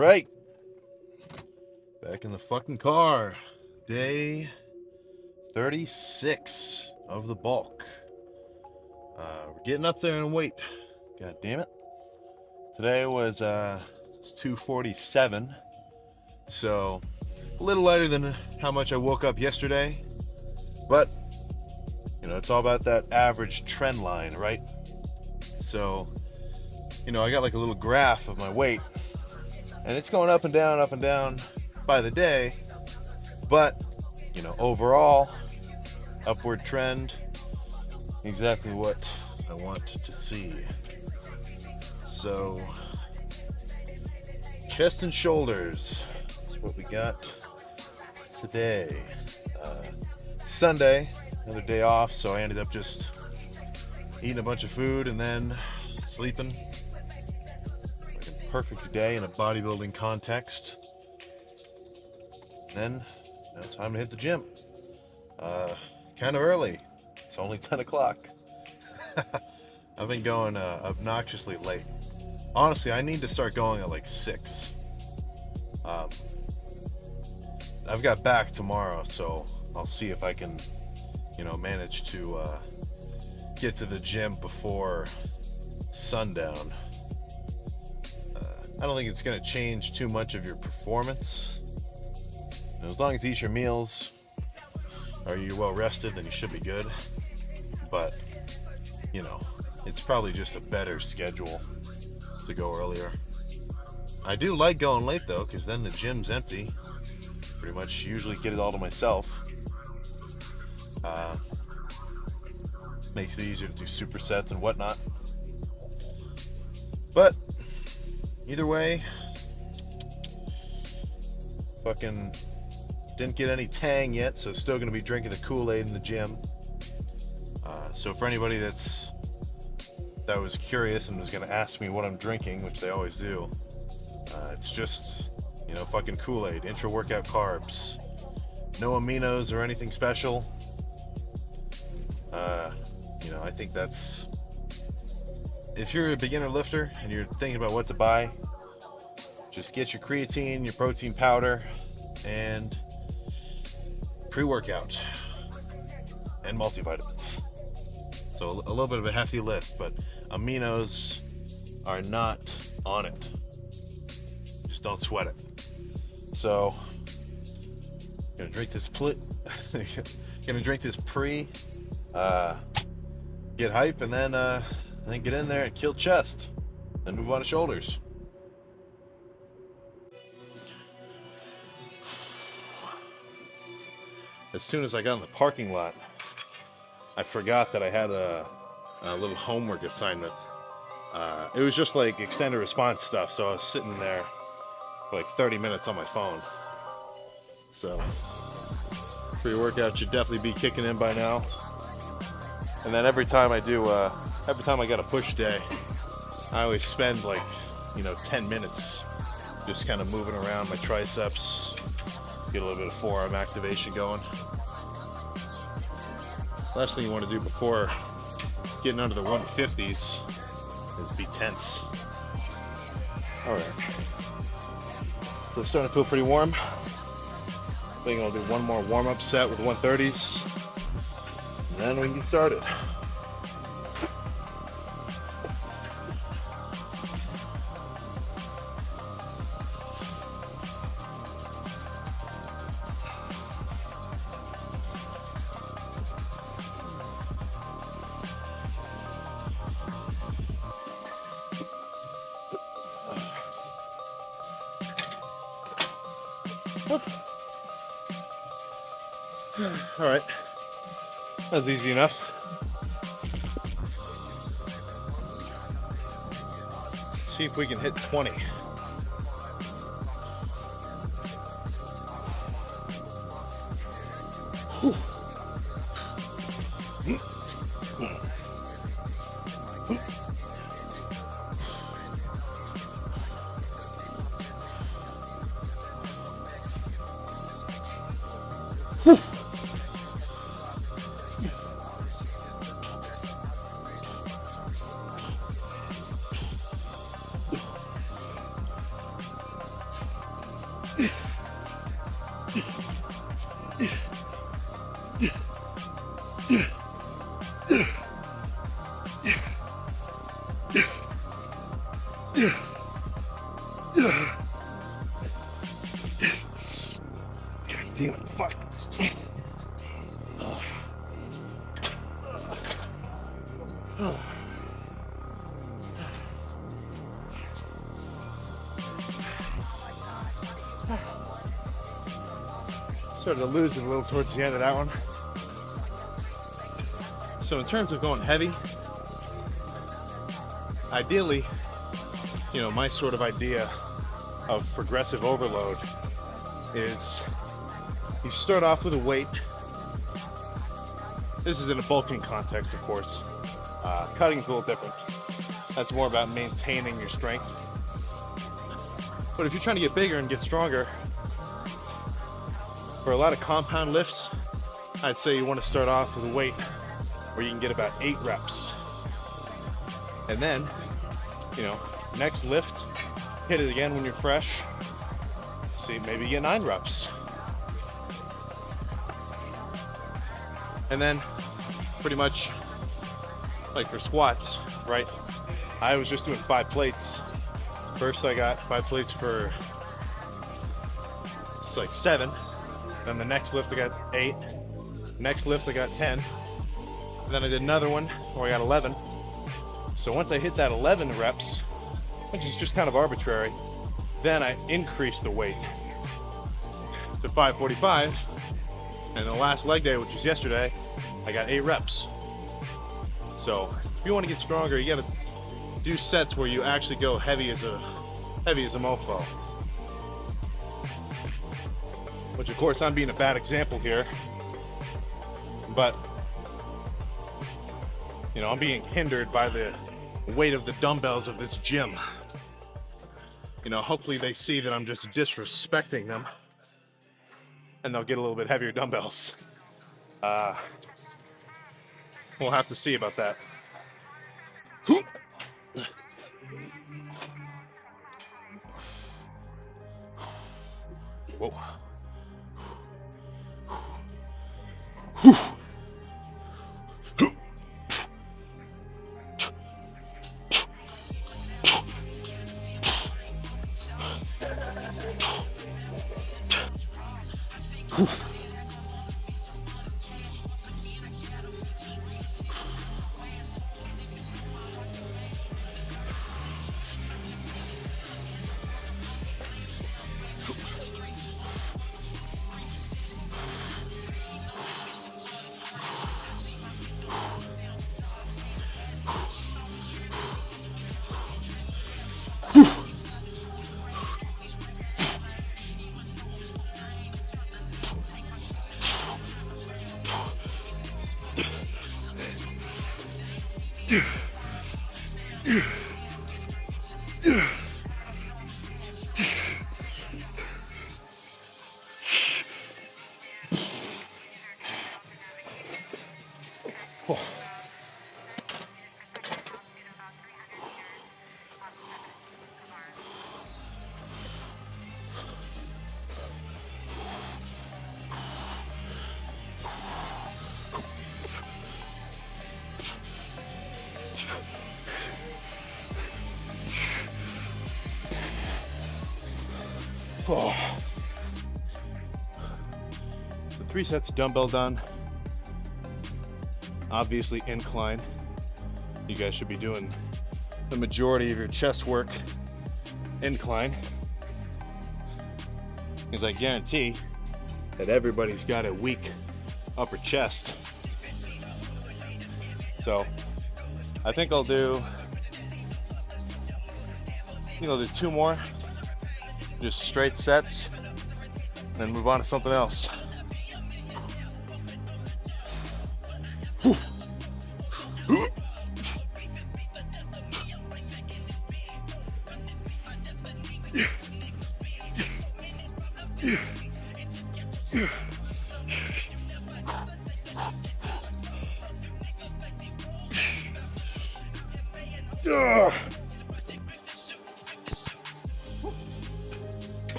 right. Back in the fucking car. Day 36 of the bulk. We're getting up there in weight. God damn it. Today was 247. So a little lighter than how much I woke up yesterday. But, you know, it's all about that average trend line, right? So, you know, I got like a little graph of my weight. And it's going up and down by the day. But, you know, overall, upward trend, exactly what I want to see. So, chest and shoulders, that's what we got today. Sunday, another day off, so I ended up just eating a bunch of food and then sleeping. Like a perfect day in a bodybuilding context. Then, you know, time to hit the gym. Kind of early. It's only 10 o'clock. I've been going obnoxiously late. Honestly, I need to start going at like 6. I've got back tomorrow, so I'll see if I can, you know, manage to get to the gym before sundown. I don't think it's going to change too much of your performance. And as long as you eat your meals, or you're well rested, then you should be good. But, you know, it's probably just a better schedule to go earlier. I do like going late though, because then the gym's empty. Pretty much usually get it all to myself. Makes it easier to do supersets and whatnot. But either way, fucking didn't get any tang yet, so still gonna be drinking the Kool-Aid in the gym. So for anybody that was curious and was gonna ask me what I'm drinking, which they always do, it's just, you know, fucking Kool-Aid, intra-workout carbs, no aminos or anything special. You know, I think that's, if you're a beginner lifter and you're thinking about what to buy, just get your creatine, your protein powder, and pre-workout and multivitamins. So a little bit of a hefty list, but aminos are not on it. Just don't sweat it. So gonna drink this pre, get hype, and then get in there and kill chest, then move on to shoulders. As soon as I got in the parking lot, I forgot that I had a little homework assignment. It was just like extended response stuff, so I was sitting there for like 30 minutes on my phone. So pre-workout should definitely be kicking in by now. And then every time I got a push day, I always spend like, you know, 10 minutes just kind of moving around my triceps, get a little bit of forearm activation going. Last thing you want to do before getting under the 150s is be tense. Alright. So it's starting to feel pretty warm. I think I'll do one more warm-up set with 130s. And then we can get started. All right, that's easy enough. Let's see if we can hit 20. Whew. Damn it, fuck. Started to lose it a little towards the end of that one. So in terms of going heavy, ideally, you know, my sort of idea of progressive overload is you start off with a weight. This is in a bulking context, of course. Cutting's a little different. That's more about maintaining your strength. But if you're trying to get bigger and get stronger, for a lot of compound lifts, I'd say you want to start off with a weight where you can get about 8 reps. And then, you know, next lift, hit it again when you're fresh. See, maybe you get 9 reps. And then, pretty much, like for squats, right? I was just doing 5 plates. First I got 5 plates for, it's like 7. Then the next lift I got 8. Next lift I got 10. And then I did another one where I got 11. So once I hit that 11 reps, which is just kind of arbitrary, then I increased the weight to 545. And the last leg day, which was yesterday, I got 8 reps. So if you want to get stronger, you got to do sets where you actually go heavy as a mofo. Which of course I'm being a bad example here, but you know, I'm being hindered by the weight of the dumbbells of this gym. You know, hopefully they see that I'm just disrespecting them and they'll get a little bit heavier dumbbells. We'll have to see about that. Whoa. Oh. So 3 sets of dumbbell done. Obviously incline. You guys should be doing the majority of your chest work incline, because I guarantee that everybody's got a weak upper chest. So I think I'll do 2 more, just straight sets, then move on to something else.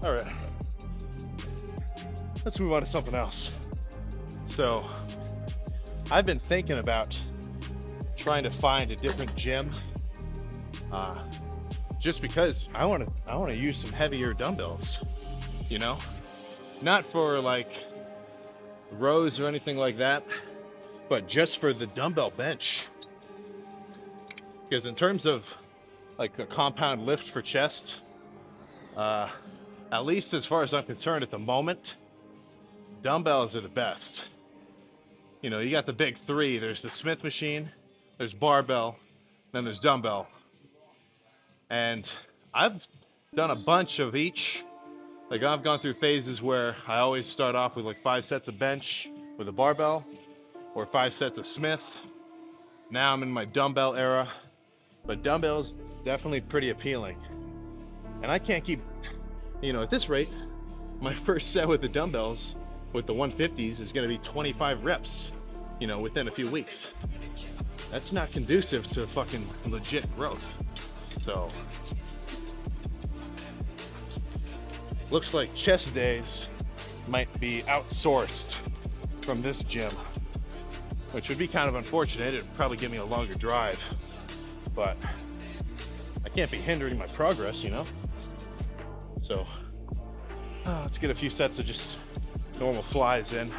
All right, let's move on to something else. So I've been thinking about trying to find a different gym, just because I want to use some heavier dumbbells, you know, not for like rows or anything like that, but just for the dumbbell bench. Because in terms of like a compound lift for chest, at least as far as I'm concerned at the moment, dumbbells are the best. You know, you got the big three. There's the Smith machine, there's barbell, then there's dumbbell. And I've done a bunch of each. Like I've gone through phases where I always start off with like 5 sets of bench with a barbell or 5 sets of Smith. Now I'm in my dumbbell era, but dumbbells definitely pretty appealing. And I can't keep, you know, at this rate, my first set with the dumbbells with the 150s is going to be 25 reps, you know, within a few weeks. That's not conducive to fucking legit growth. So looks like chest days might be outsourced from this gym, which would be kind of unfortunate. It'd probably give me a longer drive, but I can't be hindering my progress, you know? So let's get a few sets of just normal flies in.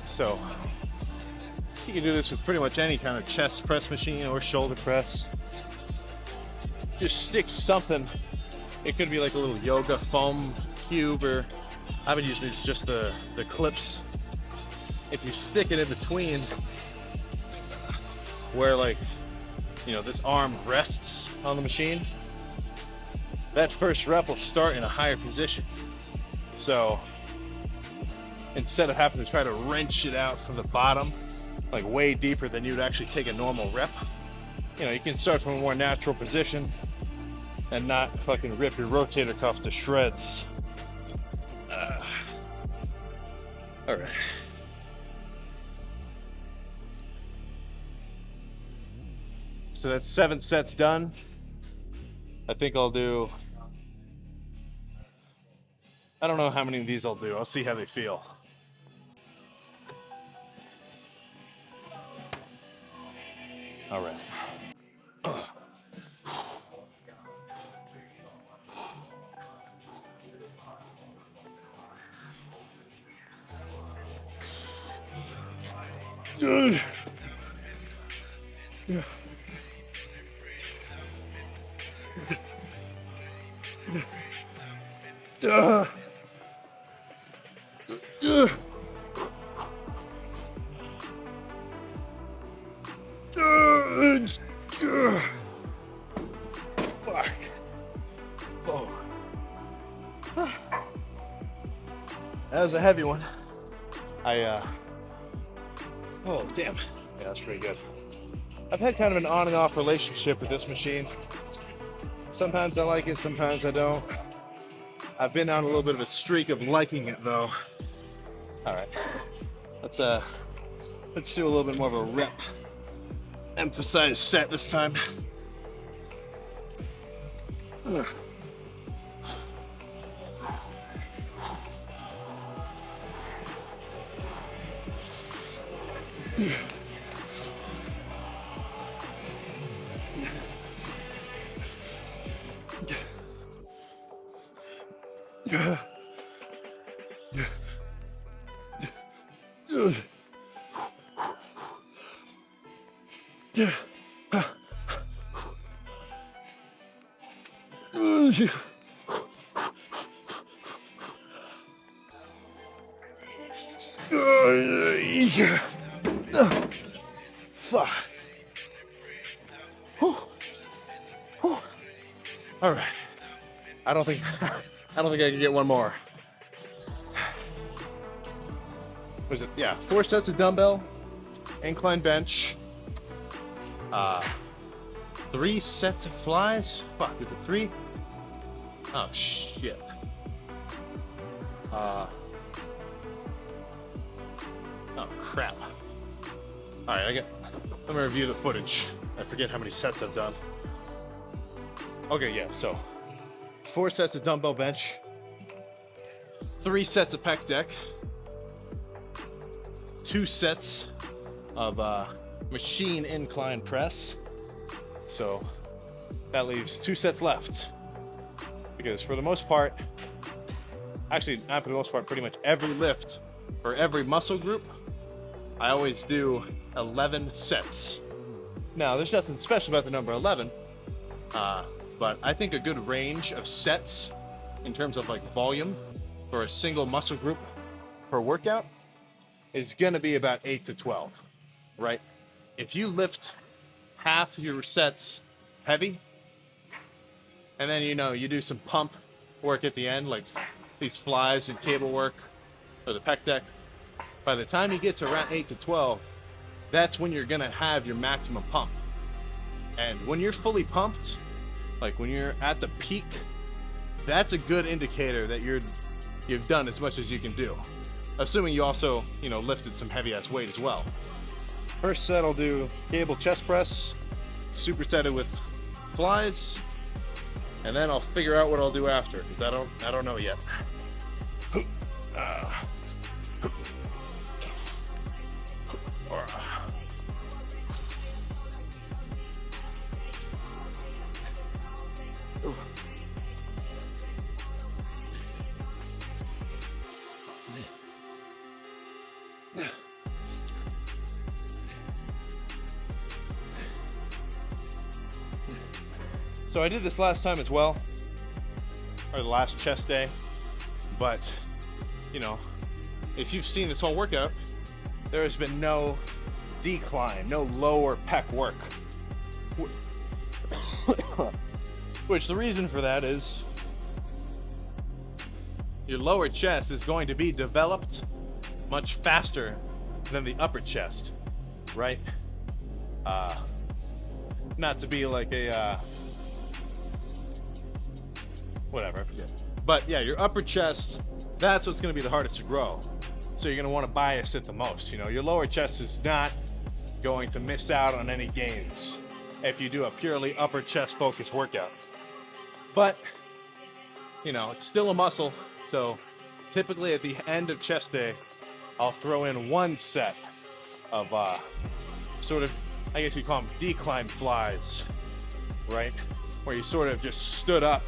So you can do this with pretty much any kind of chest press machine or shoulder press. Just stick something. It could be like a little yoga foam cube, or I've been using these just the clips. If you stick it in between where, like, you know, this arm rests on the machine, that first rep will start in a higher position. So instead of having to try to wrench it out from the bottom, like way deeper than you'd actually take a normal rep, you know, you can start from a more natural position and not fucking rip your rotator cuff to shreds. All right. So that's 7 sets done. I think I'll do, I don't know how many of these I'll do. I'll see how they feel. All right. Fuck. Oh. That was a heavy one. Oh, damn. Yeah, that's pretty good. I've had kind of an on and off relationship with this machine. Sometimes I like it, sometimes I don't. I've been on a little bit of a streak of liking it though. All right, let's do a little bit more of a rep emphasized set this time. Fuck. don't think I can get one more. What is it? Yeah, 4 sets of dumbbell, incline bench, 3 sets of flies. Fuck, is it 3? Oh shit. Oh crap. All right, let me review the footage. I forget how many sets I've done. Okay, yeah, so 4 sets of dumbbell bench, 3 sets of pec deck, 2 sets of machine incline press. So that leaves 2 sets left. Because for the most part, actually not for the most part, pretty much every lift for every muscle group, I always do 11 sets. Now, there's nothing special about the number 11, but I think a good range of sets in terms of like volume for a single muscle group per workout is gonna be about 8 to 12, right? If you lift half your sets heavy, and then you do some pump work at the end, like these flies and cable work or the pec deck, by the time you get to around 8 to 12, that's when you're gonna have your maximum pump. And when you're fully pumped, like when you're at the peak, that's a good indicator that you've done as much as you can do. Assuming you also, lifted some heavy ass weight as well. First set I'll do cable chest press, supersetted with flies, and then I'll figure out what I'll do after, because I don't know yet. So I did this last time as well, or the last chest day, but if you've seen this whole workout, there has been no decline, no lower pec work. Which the reason for that is your lower chest is going to be developed much faster than the upper chest, right? Not to be like a whatever, I forget. But yeah, your upper chest, that's what's going to be the hardest to grow. So you're going to want to bias it the most. Your lower chest is not going to miss out on any gains if you do a purely upper chest focused workout. But, it's still a muscle. So typically at the end of chest day, I'll throw in 1 set of sort of, I guess we call them decline flies, right? Where you sort of just stood up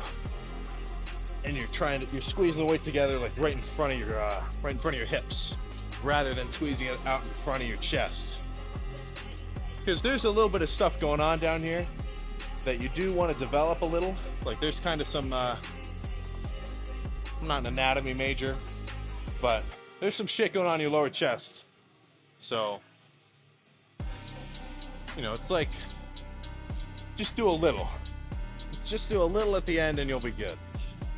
and you're squeezing the weight together like right in front of your hips, rather than squeezing it out in front of your chest. Because there's a little bit of stuff going on down here that you do want to develop a little. Like there's kind of some, I'm not an anatomy major, but there's some shit going on in your lower chest. So, it's like, just do a little. Just do a little at the end and you'll be good.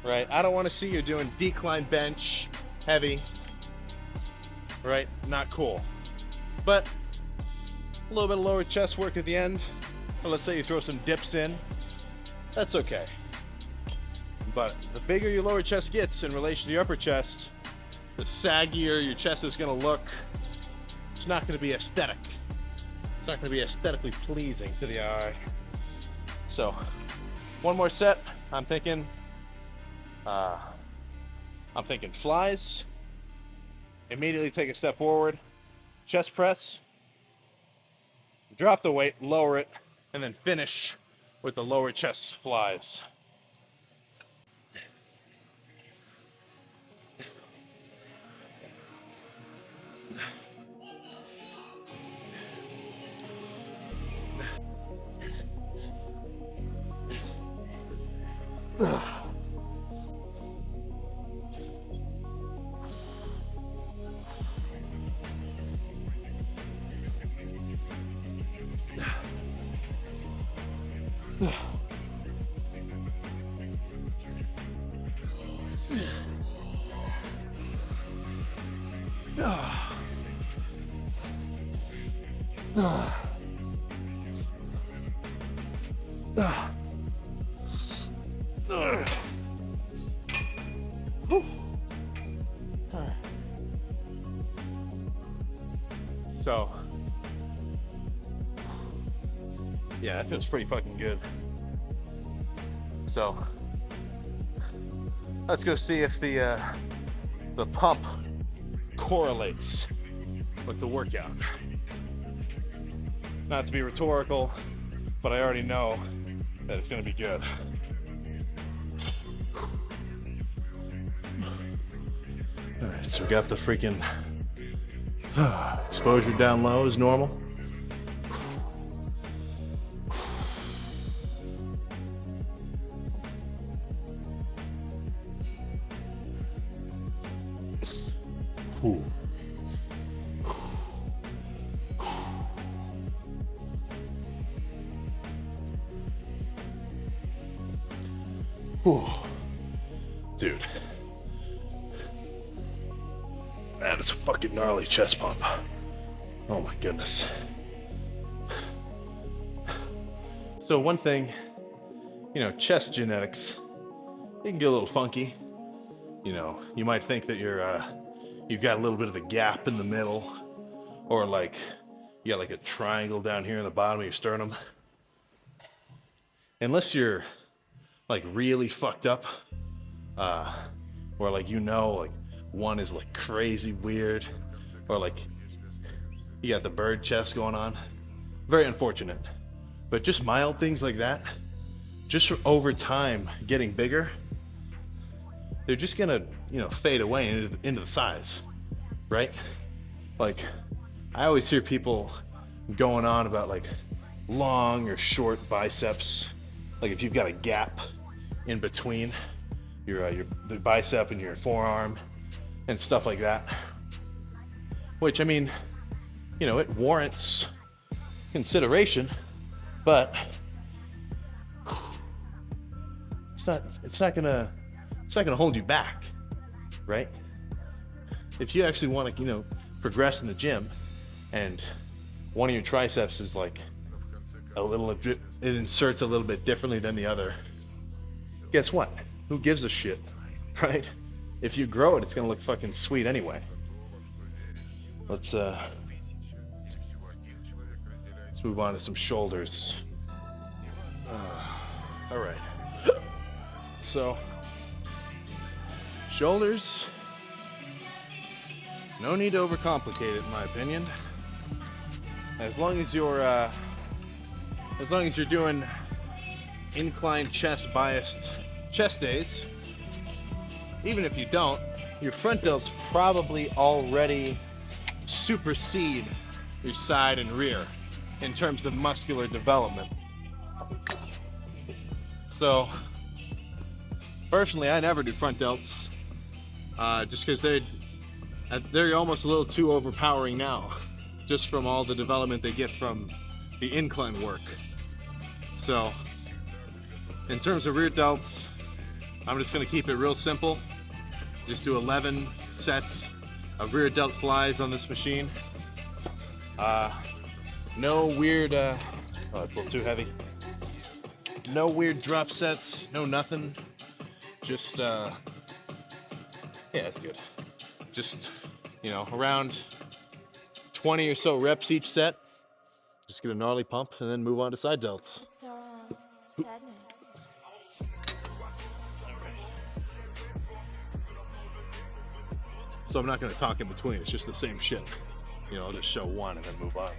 Right? I don't want to see you doing decline bench heavy. Right? Not cool. But a little bit of lower chest work at the end. Or let's say you throw some dips in. That's okay. But the bigger your lower chest gets in relation to your upper chest, the saggier your chest is going to look. It's not going to be aesthetic. It's not going to be aesthetically pleasing to the eye. So, 1 more set. I'm thinking flies. Immediately take a step forward. Chest press. Drop the weight, lower it, and then finish with the lower chest flies. So, yeah, that feels pretty fucking good. So, let's go see if the pump correlates with the workout. Not to be rhetorical, but I already know that it's gonna be good. All right, so we got the freaking exposure down low as normal. Ooh. Ooh. Dude, that is a fucking gnarly chest pump. Oh my goodness. So one thing, you know, chest genetics, it can get a little funky. You know, you might think that you've got a little bit of a gap in the middle, or like you got like a triangle down here in the bottom of your sternum. Unless you're like really fucked up, or like, you know, like one is like crazy weird, or like you got the bird chest going on. Very unfortunate. But just mild things like that, just over time getting bigger, they're just gonna, you know, fade away into the size, right? Like, I always hear people going on about like long or short biceps. Like if you've got a gap in between the bicep and your forearm and stuff like that, which, I mean, you know, it warrants consideration, but it's not gonna hold you back, right? If you actually want to, you know, progress in the gym, and one of your triceps is like it inserts a little bit differently than the other, guess what? Who gives a shit, right? If you grow it, it's gonna look fucking sweet anyway. Let's move on to some shoulders. All right. So, shoulders, no need to overcomplicate it, in my opinion. As long as you're doing incline chest biased chest days, even if you don't, your front delts probably already supersede your side and rear in terms of muscular development. So, personally, I never do front delts, just because they're almost a little too overpowering now, just from all the development they get from the incline work. So, in terms of rear delts, I'm just going to keep it real simple. Just do 11 sets of rear delt flies on this machine. No weird, oh, that's a little too heavy. No weird drop sets, no nothing. Just, yeah, that's good. Just, you know, around 20 or so reps each set. Just get a gnarly pump and then move on to side delts. So I'm not going to talk in between, it's just the same shit. You know, I'll just show one and then move on.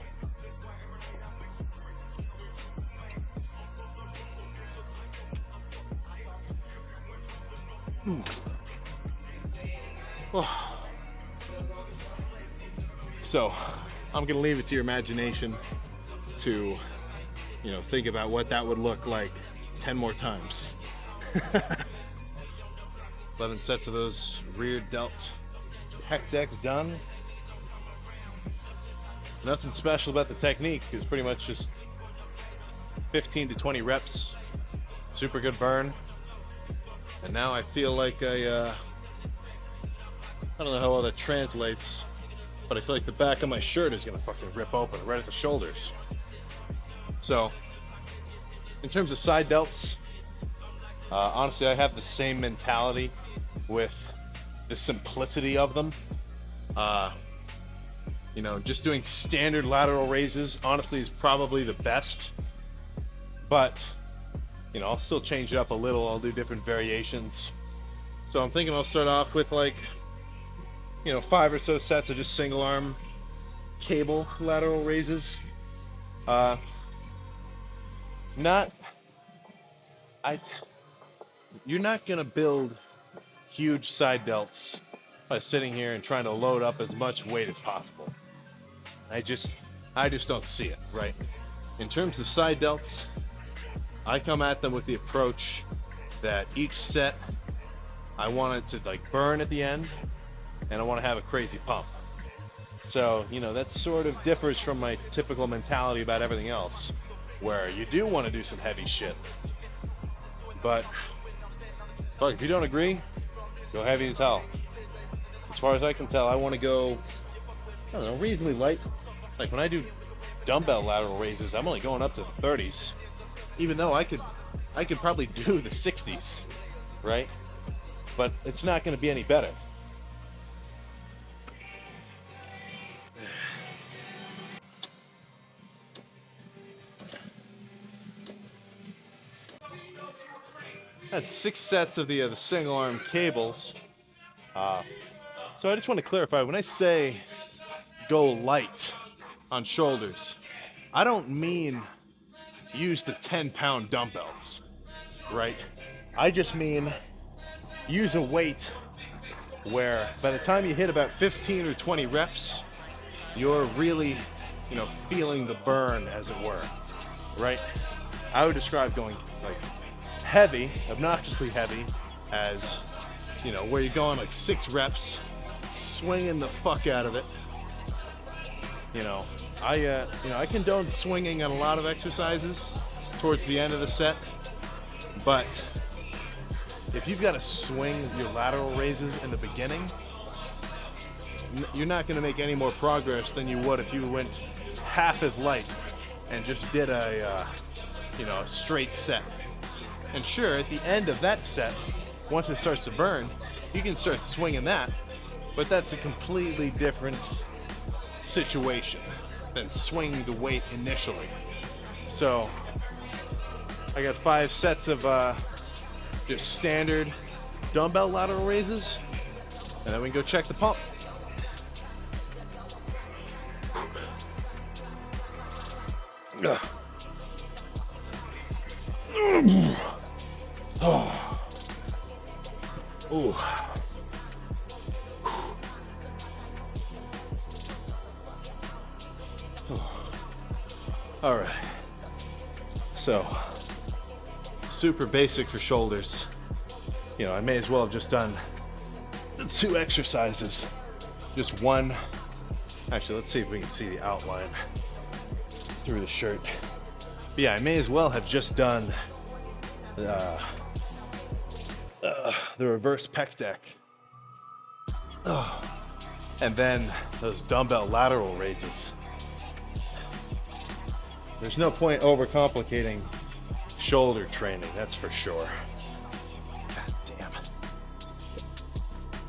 Oh. So I'm going to leave it to your imagination to, you know, think about what that would look like 10 more times. 11 sets of those rear delt pec decks done. Nothing special about the technique. It's pretty much just 15 to 20 reps, super good burn. And now I feel like I don't know how well that translates, but I feel like the back of my shirt is gonna fucking rip open right at the shoulders. So, in terms of side delts, honestly, I have the same mentality with the simplicity of them. You know, just doing standard lateral raises, honestly, is probably the best. But, you know, I'll still change it up a little. I'll do different variations. So I'm thinking I'll start off with like, you know, 5 or so sets of just single arm cable lateral raises. Not, you're not gonna build huge side delts by sitting here and trying to load up as much weight as possible. I just don't see it, right? In terms of side delts, I come at them with the approach that each set I want it to like burn at the end, and I want to have a crazy pump. So, you know, that sort of differs from my typical mentality about everything else, where you do want to do some heavy shit. But, fuck, if you don't agree, go heavy as hell. As far as I can tell, I want to go, I don't know, reasonably light. Like when I do dumbbell lateral raises, I'm only going up to the 30s, even though I could probably do the 60s, right? But it's not going to be any better. That's 6 sets of the single arm cables. So I just want to clarify, when I say go light on shoulders, I don't mean use the 10-pound dumbbells, right? I just mean use a weight where by the time you hit about 15 or 20 reps, you're really, you know, feeling the burn, as it were, right? I would describe going like heavy, obnoxiously heavy, as, you know, where you're going like 6 reps, swinging the fuck out of it. You know, I condone swinging on a lot of exercises towards the end of the set, but if you've got to swing your lateral raises in the beginning, you're not going to make any more progress than you would if you went half as light and just did a straight set. And sure, at the end of that set, once it starts to burn, you can start swinging that, but that's a completely different situation than swinging the weight initially. So I got 5 sets of just standard dumbbell lateral raises, and then we can go check the pump. Oh. Ooh. All right. So, super basic for shoulders. You know, I may as well have just done the 2 exercises. Just one. Actually, let's see if we can see the outline through the shirt. But yeah, I may as well have just done the reverse pec deck. And then those dumbbell lateral raises. There's no point overcomplicating shoulder training, that's for sure. God damn.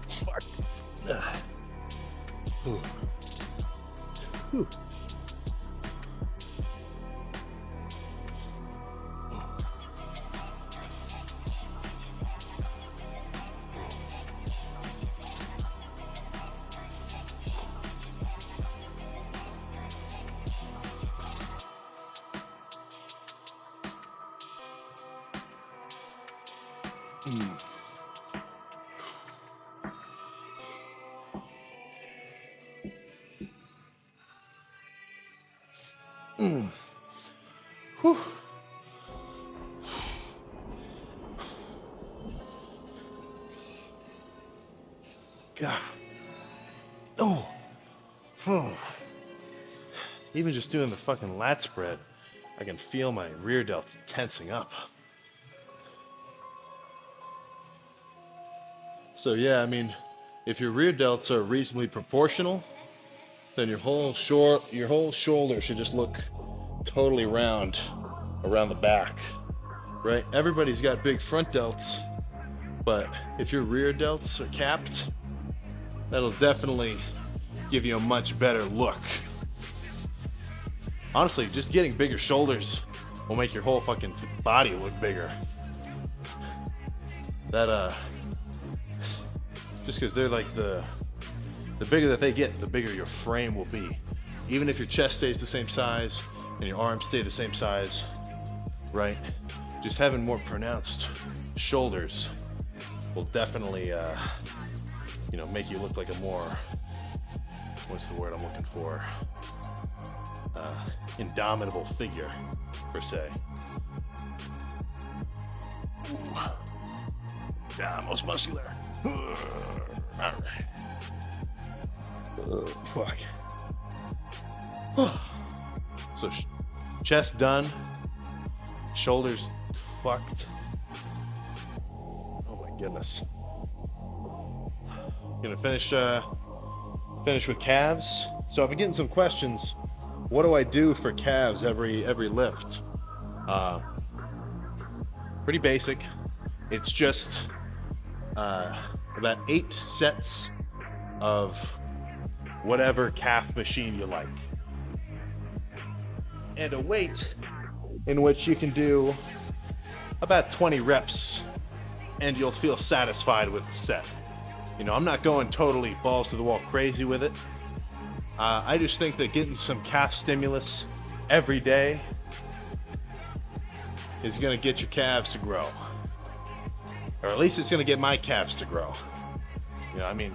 Fuck. Ooh. Ooh. Whew. God. Oh. Even just doing the fucking lat spread, I can feel my rear delts tensing up. So yeah, I mean, if your rear delts are reasonably proportional, then your whole shoulder should just look totally round around the back, right? Everybody's got big front delts, but if your rear delts are capped, that'll definitely give you a much better look. Honestly, just getting bigger shoulders will make your whole fucking body look bigger. That just because they're like the bigger that they get, the bigger your frame will be. Even if your chest stays the same size and your arms stay the same size, right? Just having more pronounced shoulders will definitely, you know, make you look like a more, what's the word I'm looking for? Indomitable figure, per se. Ooh. Yeah, most muscular. All right. Fuck. So, chest done. Shoulders fucked. Oh my goodness. Gonna finish with calves. So I've been getting some questions. What do I do for calves every lift? Pretty basic. It's just about 8 sets of whatever calf machine you like, and a weight in which you can do about 20 reps and you'll feel satisfied with the set. You know, I'm not going totally balls to the wall crazy with it. I just think that getting some calf stimulus every day is going to get your calves to grow. Or at least it's going to get my calves to grow. You know, I mean,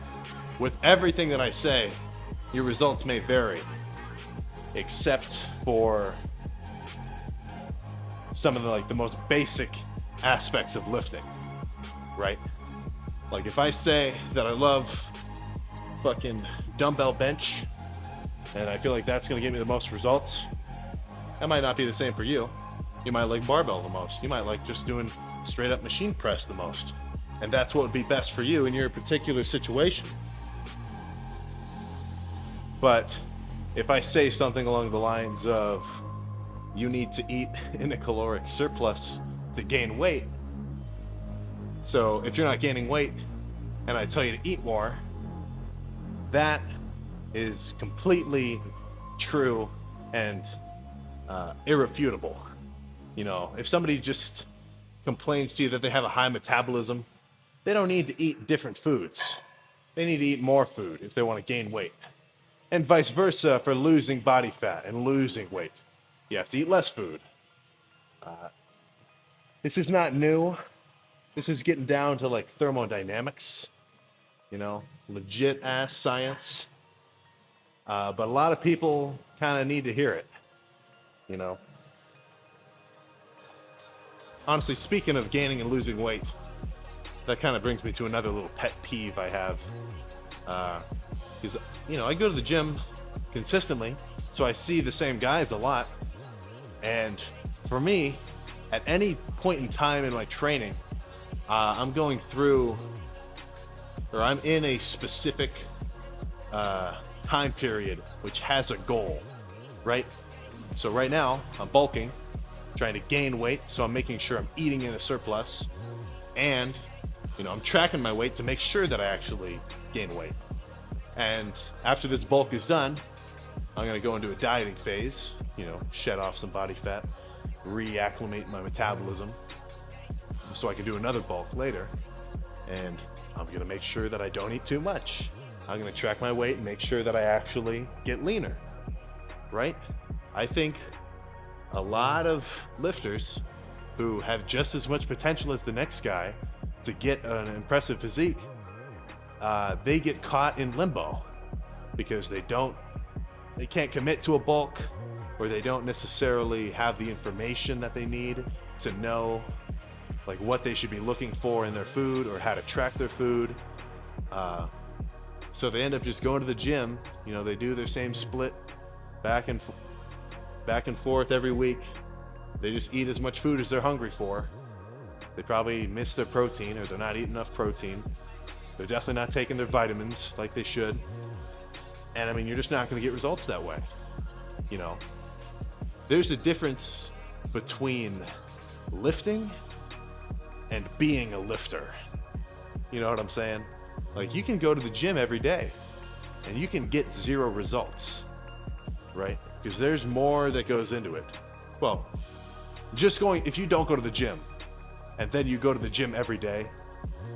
with everything that I say, your results may vary, except for some of the most basic aspects of lifting, right? Like if I say that I love fucking dumbbell bench and I feel like that's going to get me the most results, that might not be the same for you. You might like barbell the most. You might like just doing straight up machine press the most. And that's what would be best for you in your particular situation. But if I say something along the lines of, you need to eat in a caloric surplus to gain weight. So if you're not gaining weight and I tell you to eat more, that is completely true and irrefutable. You know, if somebody just complains to you that they have a high metabolism, they don't need to eat different foods. They need to eat more food if they want to gain weight. And vice versa for losing body fat and losing weight. You have to eat less food. This is not new. This is getting down to like thermodynamics, you know, legit ass science. But a lot of people kind of need to hear it, you know. Honestly, speaking of gaining and losing weight, that kind of brings me to another little pet peeve I have. Because, you know, I go to the gym consistently, so I see the same guys a lot. And for me, at any point in time in my training, I'm going through, or I'm in a specific time period which has a goal, right? So right now, I'm bulking, trying to gain weight, so I'm making sure I'm eating in a surplus, and, you know, I'm tracking my weight to make sure that I actually gain weight. And after this bulk is done, I'm going to go into a dieting phase, you know, shed off some body fat, reacclimate my metabolism, so I can do another bulk later. And I'm going to make sure that I don't eat too much. I'm going to track my weight and make sure that I actually get leaner, right? I think a lot of lifters who have just as much potential as the next guy to get an impressive physique, they get caught in limbo because they can't commit to a bulk, or they don't necessarily have the information that they need to know like what they should be looking for in their food or how to track their food. So they end up just going to the gym. You know, they do their same split back and forth every week. They just eat as much food as they're hungry for. They probably miss their protein, or they're not eating enough protein. They're definitely not taking their vitamins like they should. And I mean, you're just not going to get results that way. You know, there's a difference between lifting and being a lifter. You know what I'm saying? Like, you can go to the gym every day and you can get 0 results, right? Because there's more that goes into it. Well, if you don't go to the gym and then you go to the gym every day,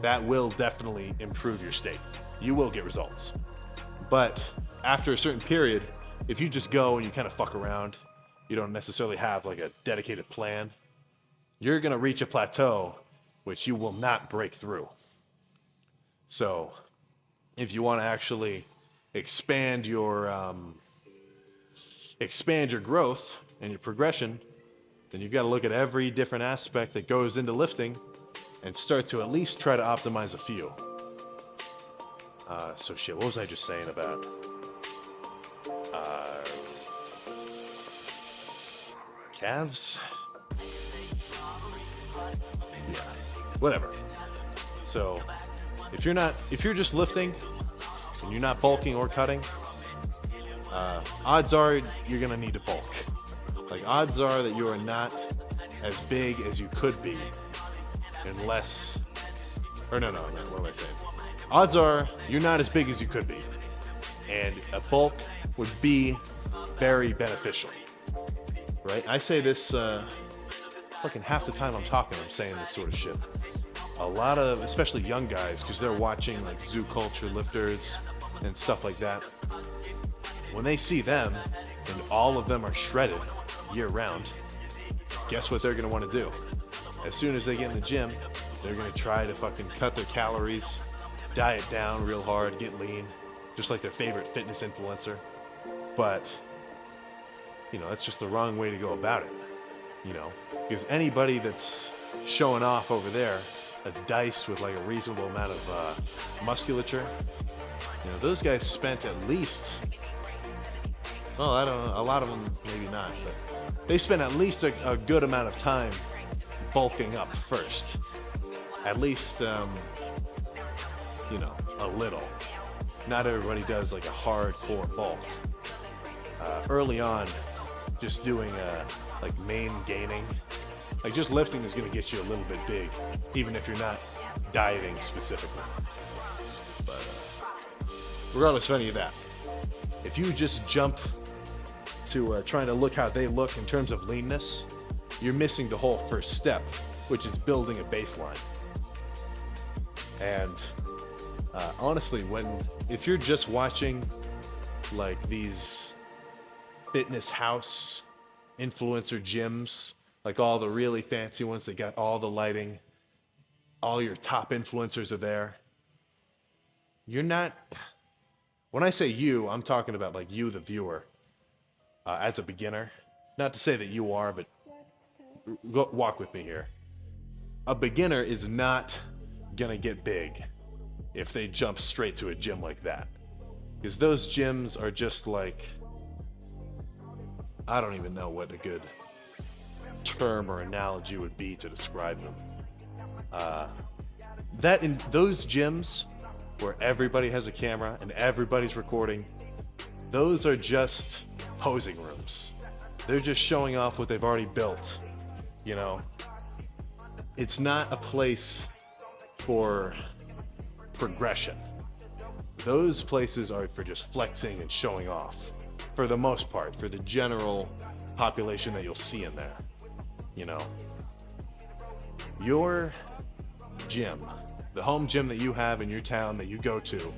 that will definitely improve your state. You will get results. But after a certain period, if you just go and you kind of fuck around, you don't necessarily have like a dedicated plan, you're going to reach a plateau which you will not break through. So if you want to actually expand your growth and your progression, then you've got to look at every different aspect that goes into lifting and start to at least try to optimize a few. So shit, what was I just saying about? Calves? Yeah, whatever. So if you're just lifting and you're not bulking or cutting, odds are you're gonna need to bulk. Like, odds are that you are not as big as you could be unless, or no, what am I saying? Odds are you're not as big as you could be, and a bulk would be very beneficial, right? I say this fucking half the time I'm talking, I'm saying this sort of shit. A lot of, especially young guys, because they're watching like zoo culture lifters and stuff like that. When they see them, and all of them are shredded year round, guess what they're gonna want to do? As soon as they get in the gym, they're gonna try to fucking cut their calories, diet down real hard, get lean, just like their favorite fitness influencer. But, you know, that's just the wrong way to go about it, you know, because anybody that's showing off over there, that's diced with like a reasonable amount of musculature, you know, those guys spent at least, well, I don't know, a lot of them maybe not, but they spent at least a good amount of time bulking up first. At least, you know, a little. Not everybody does like a hardcore bulk. Early on, just doing like main gaining, like just lifting is going to get you a little bit big, even if you're not dieting specifically. But regardless of any of that, if you just jump to trying to look how they look in terms of leanness, you're missing the whole first step, which is building a baseline. And honestly, if you're just watching like these fitness house influencer gyms, like all the really fancy ones that got all the lighting, all your top influencers are there, you're not, when I say you, I'm talking about like you, the viewer, as a beginner. Not to say that you are, but walk with me here. A beginner is not gonna get big if they jump straight to a gym like that, because those gyms are just like, I don't even know what a good term or analogy would be to describe them. That in those gyms where everybody has a camera and everybody's recording, those are just posing rooms. They're just showing off what they've already built, you know. It's not a place for progression. Those places are for just flexing and showing off, for the most part, for the general population that you'll see in there, you know. Your gym, the home gym that you have in your town that you go to,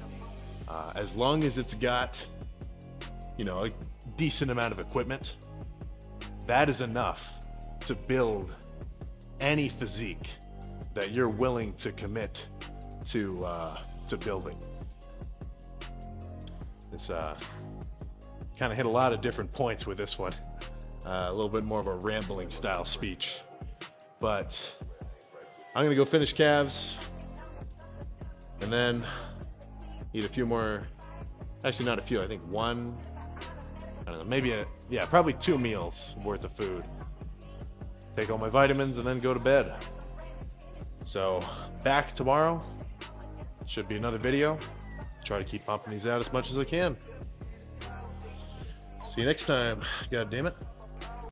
as long as it's got, you know, a decent amount of equipment, that is enough to build any physique that you're willing to commit to building. It's kind of hit a lot of different points with this one. A little bit more of a rambling style speech, but I'm gonna go finish calves and then eat a few more. Actually, not a few. I think one. I don't know. Maybe probably 2 meals worth of food. Take all my vitamins and then go to bed. So back tomorrow. Should be another video. Try to keep pumping these out as much as I can. See you next time. God damn it.